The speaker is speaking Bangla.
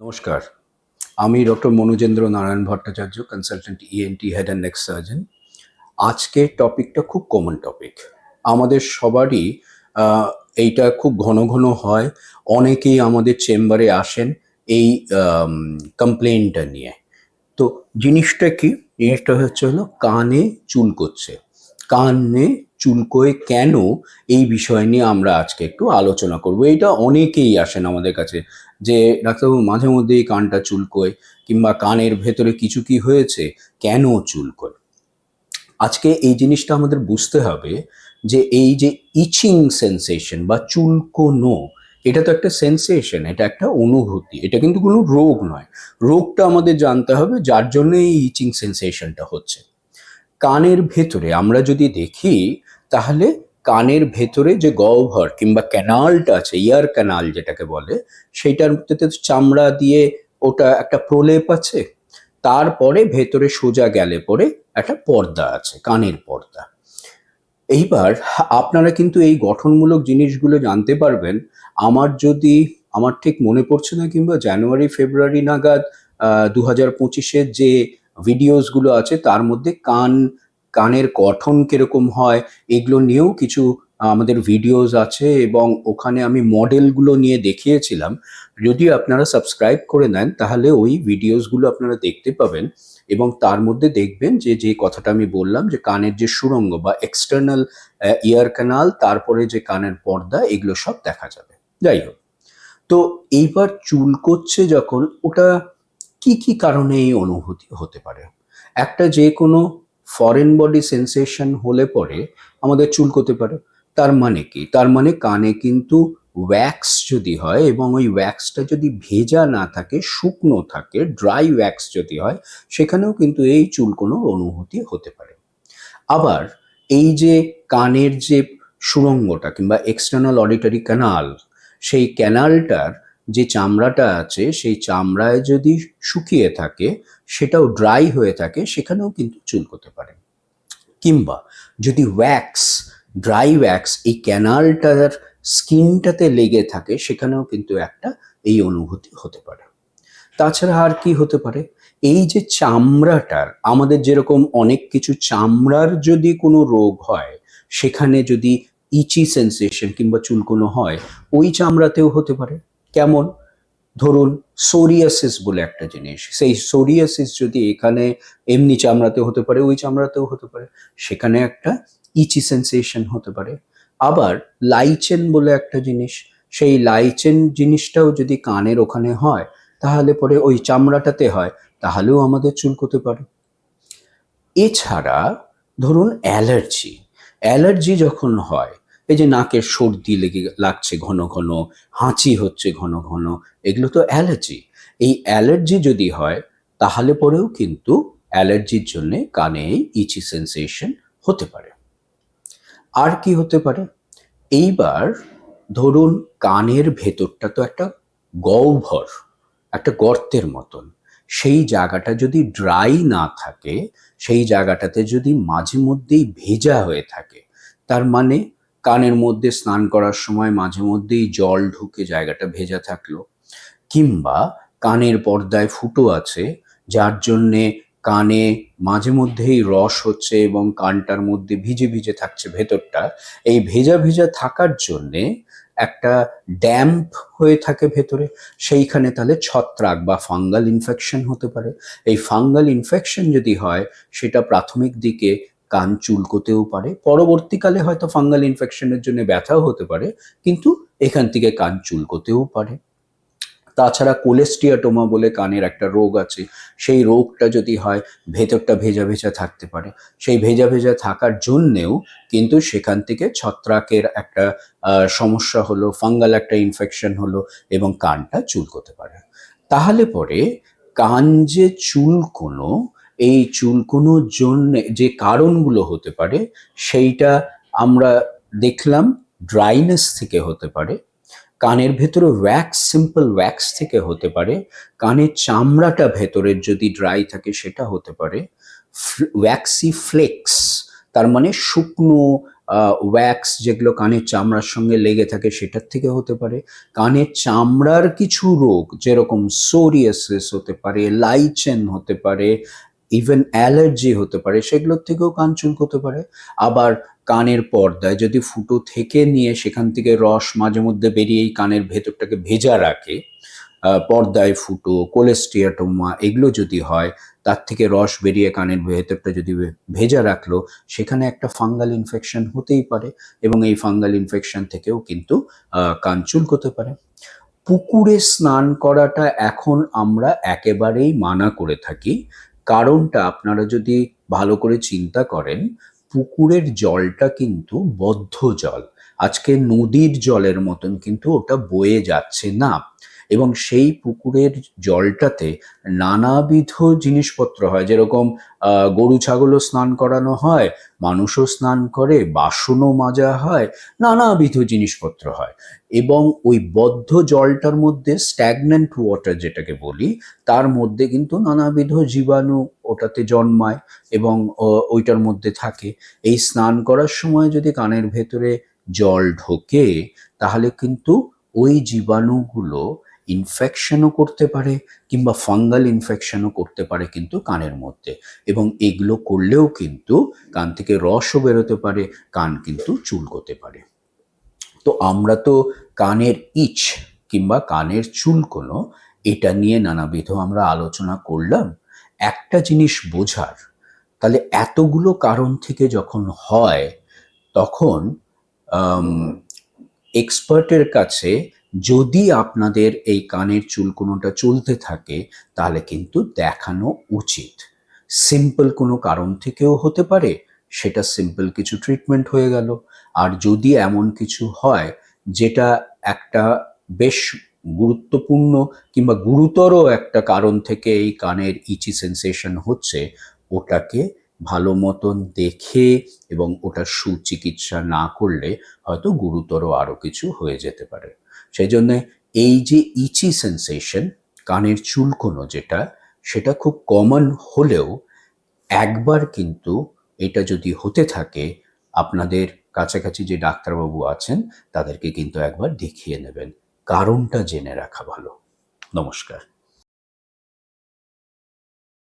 নমস্কার, আমি doctor Manojendra Narayan Bhattacharya, consultant ENT head and neck surgeon. আজকের টপিকটা খুব কমন টপিক, আমাদের সবারই এইটা খুব ঘন ঘন হয়। অনেকেই আমাদের চেম্বারে আসেন এই কমপ্লেনটা নিয়ে। তো জিনিসটা কি? জিনিসটা হলো কানে চুলকোচ্ছে। কানে চুলকোয় কেন, এই বিষয় নিয়ে আমরা আজকে একটু আলোচনা করব। এটা অনেকেই আসেন আমাদের কাছে যে ডাক্তারবাবু মাঝে মধ্যেই কানটা চুলকোয়, কিংবা কানের ভেতরে কিছু কি হয়েছে, কেন চুলকোয়। আজকে এই জিনিসটা আমাদের বুঝতে হবে যে এই যে ইচিং সেন্সেশন বা চুলকোনো, এটা তো একটা সেন্সেশন, এটা একটা অনুভূতি, এটা কিন্তু কোনো রোগ নয়। রোগটা আমাদের জানতে হবে যার জন্য এই ইচিং সেন্সেশনটা হচ্ছে। কানের ভেতরে আমরা যদি দেখি, তাহলে কানের ভেতরে যে গহ্বর কিংবা ক্যানালটা আছে, ইয়ার ক্যানাল যেটাকে বলে, সেইটার মধ্যে তো চামড়া দিয়ে ওটা একটা প্রলেপ আছে। তারপরে ভেতরে সোজা গেলে পরে একটা পর্দা আছে, কানের পর্দা। এইবার আপনারা কিন্তু এই গঠনমূলক জিনিসগুলো জানতে পারবেন। আমার ঠিক মনে পড়ছে না, কিংবা জানুয়ারি ফেব্রুয়ারি নাগাদ 2025-এর যে ভিডিওসগুলো আছে তার মধ্যে কানের গঠন কিরকম হয় এগুলো নিয়েও কিছু আমাদের ভিডিওস আছে, এবং ওখানে আমি মডেলগুলো নিয়ে দেখিয়েছিলাম। যদি আপনারা সাবস্ক্রাইব করে নেন তাহলে ওই ভিডিওসগুলো আপনারা দেখতে পাবেন, এবং তার মধ্যে দেখবেন যে যে কথাটা আমি বললাম যে কানের যে সুড়ঙ্গ বা এক্সটার্নাল ইয়ার ক্যানাল, তারপরে যে কানের পর্দা, এগুলো সব দেখা যাবে। যাই হোক, তো এইবার চুলকোচ্ছে যখন, ওটা কি কি কারণে এই অনুভূতি হতে পারে। একটা যে কোনো ফরেন বডি সেন্সেশন হলে পরে আমাদের চুলকোতে পারে। তার মানে কি? তার মানে কানে কিন্তু ওয়্যাক্স যদি হয়, এবং ওই ওয়্যাক্সটা যদি ভেজা না থাকে, শুকনো থাকে, ড্রাই ওয়্যাক্স যদি হয়, সেখানেও কিন্তু এই চুলকোনোর অনুভূতি হতে পারে। আবার এই যে কানের যে সুড়ঙ্গটা কিংবা এক্সটার্নাল অডিটরি ক্যানাল, সেই ক্যানালটার যে চামড়াটা আছে, সেই চামড়ায় যদি শুকিয়ে থাকে, সেটাও ড্রাই হয়ে থাকে, সেখানেও কিন্তু চুলকোতে পারে। কিংবা যদি ওয়্যাক্স, ড্রাই ওয়্যাক্স এই ক্যানালটার স্কিনটাতে লেগে থাকে, সেখানেও কিন্তু একটা এই অনুভূতি হতে পারে। তাছাড়া আর কি হতে পারে? এই যে চামড়াটার, আমাদের যেরকম অনেক কিছু চামড়ার যদি কোনো রোগ হয়, সেখানে যদি ইচি সেন্সেশন কিংবা চুলকোনো হয়, ওই চামড়াতেও হতে পারে। কেমন? ধরুন সোরিয়াসিস বলে একটা জিনিস, সেই সোরিয়াসিস যদি এখানে এমনি চামড়াতে হতে পারে, ওই চামড়াতেও হতে পারে, সেখানে একটা ইচি সেন্সেশন হতে পারে। আবার লাইচেন বলে একটা জিনিস, সেই লাইচেন জিনিসটাও যদি কানের ওখানে হয়, তাহলে পরে ওই চামড়াটাতে হয়, তাহলেও আমাদের চুলকোতে পারে। এছাড়া ধরুন অ্যালার্জি, অ্যালার্জি যখন হয়, এই যে নাকের সর্দি লাগছে ঘন ঘন, হাঁচি হচ্ছে ঘন ঘন, এগুলো তো অ্যালার্জি। এই অ্যালার্জি যদি হয়, তাহলে পরেও কিন্তু অ্যালার্জির জন্য কানে ইচি সেন্সেশন হতে পারে। আর কি হতে পারে? এইবার ধরুন কানের ভেতরটা তো একটা গহ্বর, একটা গর্তের মতন। সেই জায়গাটা যদি ড্রাই না থাকে, সেই জায়গাটাতে যদি মাঝে মধ্যেই ভেজা হয়ে থাকে, তার মানে কানের মধ্যে স্নান করার সময় মাঝে মধ্যেই জল ঢুকে জায়গাটা ভেজা থাকলো, কিংবা কানের পর্দায় ফুটো আছে, যার জন্যে কানে মাঝে মধ্যেই রস হচ্ছে এবং কানটার মধ্যে ভিজে ভিজে থাকছে ভেতরটা। এই ভেজা ভেজা থাকার জন্যে একটা ড্যাম্প হয়ে থাকে ভেতরে, সেইখানে তাহলে ছত্রাক বা ফাঙ্গাল ইনফেকশন হতে পারে। এই ফাঙ্গাল ইনফেকশন যদি হয়, সেটা প্রাথমিক দিকে কান চুলকোতেও পারে, পরবর্তীকালে হয়তো ফাঙ্গাল ইনফেকশনের জন্য ব্যথাও হতে পারে, কিন্তু এখান থেকে কান চুলকোতেও পারে। তাছাড়া কোলেস্টিয়াটোমা বলে কানের একটা রোগ আছে, সেই রোগটা যদি হয়, ভেতরটা ভেজা ভেজা থাকতে পারে। সেই ভেজা ভেজা থাকার জন্যেও কিন্তু সেখান থেকে ছত্রাকের একটা সমস্যা হলো, ফাঙ্গাল একটা ইনফেকশন হলো, এবং কানটা চুলকোতে পারে। তাহলে পরে কান যে চুলকোনো, এই চুলকোনোর জন্য যে কারণগুলো হতে পারে, সেইটা আমরা দেখলাম ড্রাইনেস থেকে হতে পারে, কানের ভেতরে ওয়্যাক্স, সিম্পল ওয়্যাক্স থেকে হতে পারে, কানের চামড়াটা ভেতরের যদি ড্রাই থাকে সেটা হতে পারে, ওয়্যাক্সি ফ্লেক্স, তার মানে শুকনো ওয়্যাক্স যেগুলো কানের চামড়ার সঙ্গে লেগে থাকে সেটার থেকে হতে পারে, কানের চামড়ার কিছু রোগ যেরকম সোরিয়াসিস হতে পারে, লাইচেন হতে পারে, ইভেন অ্যালার্জি হতে পারে, সেগুলোর থেকেও কান চুলকোতে পারে। আবার কানের পর্দায় যদি ফুটো থেকে নিয়ে সেখান থেকে রস মাঝে মধ্যে বেরিয়ে এই কানের ভেতরটাকে ভেজা রাখে, পর্দায় ফুটো, কোলেস্টিয়াটোমা এগুলো যদি হয়, তার থেকে রস বেরিয়ে কানের ভেতরটা যদি ভেজা রাখলো, সেখানে একটা ফাঙ্গাল ইনফেকশন হতেই পারে এবং এই ফাঙ্গাল ইনফেকশন থেকেও কিন্তু কান চুলকোতে পারে। পুকুরে স্নান করাটা এখন আমরা একেবারেই মানা করে থাকি। কারণটা আপনারা যদি ভালো করে চিন্তা করেন, পুকুরের জলটা কিন্তু বদ্ধ জল, আজকে নদীর জলের মতন কিন্তু ওটা বয়ে যাচ্ছে না, এবং সেই পুকুরের জলটাতে নানাবিধ জিনিসপত্র হয়, যেরকম গরু ছাগলও স্নান করানো হয়, মানুষও স্নান করে, বাসনও মাজা হয়, নানাবিধ জিনিসপত্র হয়, এবং ওই বদ্ধ জলটার মধ্যে স্ট্যাগন্যান্ট ওয়াটার যেটাকে বলি, তার মধ্যে কিন্তু নানাবিধ জীবাণু ওটাতে জন্মায় এবং ওইটার মধ্যে থাকে। এই স্নান করার সময় যদি কানের ভেতরে জল ঢোকে, তাহলে কিন্তু ওই জীবাণুগুলো ইনফেকশনও করতে পারে কিংবা ফাঙ্গাল ইনফেকশনও করতে পারে কিন্তু কানের মধ্যে, এবং এগুলো করলেও কিন্তু কান থেকে রসও বেরোতে পারে, কান কিন্তু চুলকোতে পারে। তো আমরা তো কানের ইচ কিংবা কানের চুলকোনো এটা নিয়ে নানাবিধ আমরা আলোচনা করলাম। একটা জিনিস বোঝার, তাহলে এতগুলো কারণ থেকে যখন হয়, তখন এক্সপার্টের কাছে যদি আপনাদের এই কানের চুলকোনোটা চলতে থাকে, তাহলে কিন্তু দেখানো উচিত। সিম্পল কোনো কারণ থেকেও হতে পারে, সেটা সিম্পল কিছু ট্রিটমেন্ট হয়ে গেল। আর যদি এমন কিছু হয় যেটা একটা বেশ গুরুত্বপূর্ণ কিংবা গুরুতর একটা কারণ থেকে এই কানের ইচি সেন্সেশন হচ্ছে, ওটাকে ভালো মতন দেখে এবং ওটার সুচিকিৎসা না করলে হয়তো গুরুতর আরও কিছু হয়ে যেতে পারে। সেই জন্যে এই যে ইচি সেন্সেশন, কানের চুলকোনো যেটা, সেটা খুব কমন হলেও একবার কিন্তু এটা যদি হতে থাকে, আপনাদের কাছাকাছি যে ডাক্তারবাবু আছেন তাদেরকে কিন্তু একবার দেখিয়ে নেবেন, কারণটা জেনে রাখা ভালো। নমস্কার।